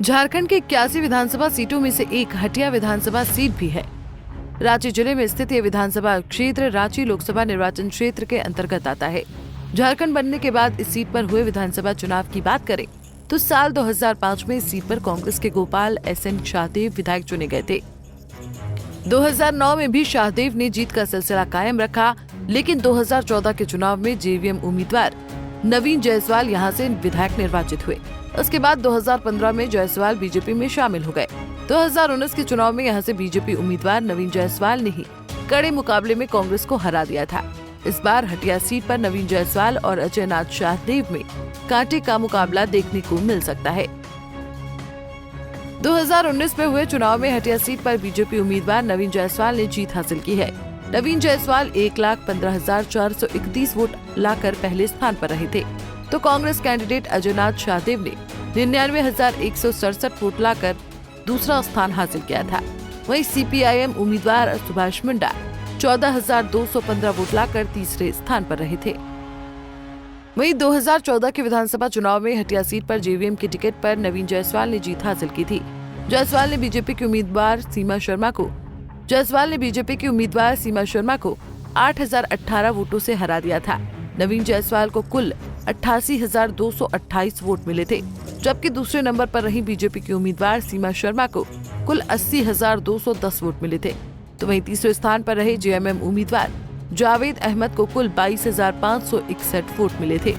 झारखंड के 81 विधानसभा सीटों में से एक हटिया विधानसभा सीट भी है। रांची जिले में स्थित ये विधानसभा क्षेत्र रांची लोकसभा निर्वाचन क्षेत्र के अंतर्गत आता है। झारखंड बनने के बाद इस सीट पर हुए विधानसभा चुनाव की बात करें तो साल 2005 में इस सीट पर कांग्रेस के गोपाल SN शाहदेव विधायक चुने गए थे। 2009 में भी शाहदेव ने जीत का सिलसिला कायम रखा, लेकिन 2014 के चुनाव में JVM उम्मीदवार नवीन जायसवाल यहां से विधायक निर्वाचित हुए। उसके बाद 2015 में जायसवाल बीजेपी में शामिल हो गए। 2019 के चुनाव में यहां से बीजेपी उम्मीदवार नवीन जायसवाल ने ही कड़े मुकाबले में कांग्रेस को हरा दिया था। इस बार हटिया सीट पर नवीन जायसवाल और अजय नाथ शाहदेव में कांटे का मुकाबला देखने को मिल सकता है। 2019 में हुए चुनाव में हटिया सीट पर बीजेपी उम्मीदवार नवीन जायसवाल ने जीत हासिल की है। नवीन जायसवाल 1,15,431 वोट लाकर पहले स्थान पर रहे थे, तो कांग्रेस कैंडिडेट अजय नाथ शाहदेव ने 99,167 वोट लाकर दूसरा स्थान हासिल किया था। वहीं CPIM उम्मीदवार सुभाष मुंडा 14,215 वोट लाकर तीसरे स्थान पर रहे थे। वहीं 2014 के विधानसभा चुनाव में हटिया सीट पर JVM के टिकट पर नवीन जायसवाल ने जीत हासिल की थी। जायसवाल ने बीजेपी की उम्मीदवार सीमा शर्मा को 8,018 वोटों से हरा दिया था। नवीन जायसवाल को कुल 88,228 वोट मिले थे, जबकि दूसरे नंबर पर रही बीजेपी की उम्मीदवार सीमा शर्मा को कुल 80,210 वोट मिले थे। तो वहीं तीसरे स्थान पर रहे JMM उम्मीदवार जावेद अहमद को कुल 22,561 वोट मिले थे।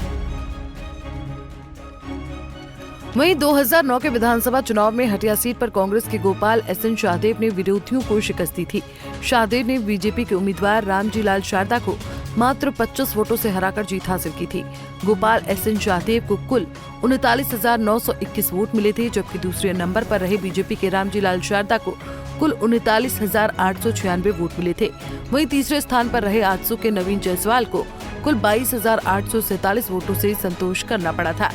वहीं 2009 के विधानसभा चुनाव में हटिया सीट पर कांग्रेस के गोपाल SN शाहदेव ने विरोधियों को शिकस्त दी थी। शाहदेव ने बीजेपी के उम्मीदवार रामजी लाल शारदा को मात्र 25 वोटों से हराकर जीत हासिल की थी। गोपाल SN शाहदेव को कुल 39,921 वोट मिले थे, जबकि दूसरे नंबर पर रहे बीजेपी के रामजी लाल शारदा को कुल 39,896 वोट मिले थे। वहीं तीसरे स्थान पर रहे आजसू के नवीन जायसवाल को कुल 22,847 वोटों से संतोष करना पड़ा था।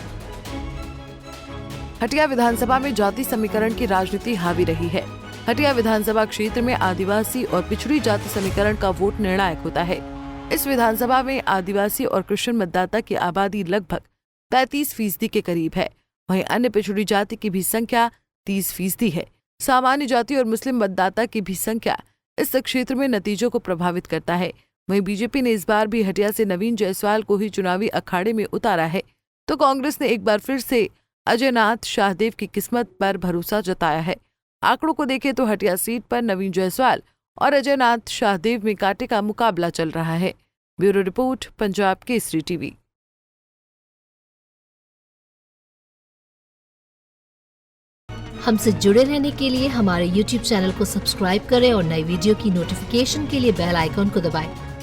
हटिया विधानसभा में जाति समीकरण की राजनीति हावी रही है। हटिया विधानसभा क्षेत्र में आदिवासी और पिछड़ी जाति समीकरण का वोट निर्णायक होता है। इस विधानसभा में आदिवासी और क्रिश्चियन मतदाता की आबादी लगभग 35% के करीब है। वहीं अन्य पिछड़ी जाति की भी संख्या 30% है। सामान्य जाति और मुस्लिम मतदाता की भी संख्या इस क्षेत्र में नतीजों को प्रभावित करता है। वहीं बीजेपी ने इस बार भी हटिया से नवीन जायसवाल को ही चुनावी अखाड़े में उतारा है, तो कांग्रेस ने एक बार फिर से अजय नाथ शाहदेव की किस्मत पर भरोसा जताया है। आंकड़ों को देखें तो हटिया सीट पर नवीन जायसवाल और अजय नाथ शाहदेव में कांटे का मुकाबला चल रहा है। Bureau report, Punjab Kesari TV. हमसे जुड़े रहने के लिए हमारे YouTube चैनल को सब्सक्राइब करें और नई वीडियो की नोटिफिकेशन के लिए बेल आइकॉन को दबाएं।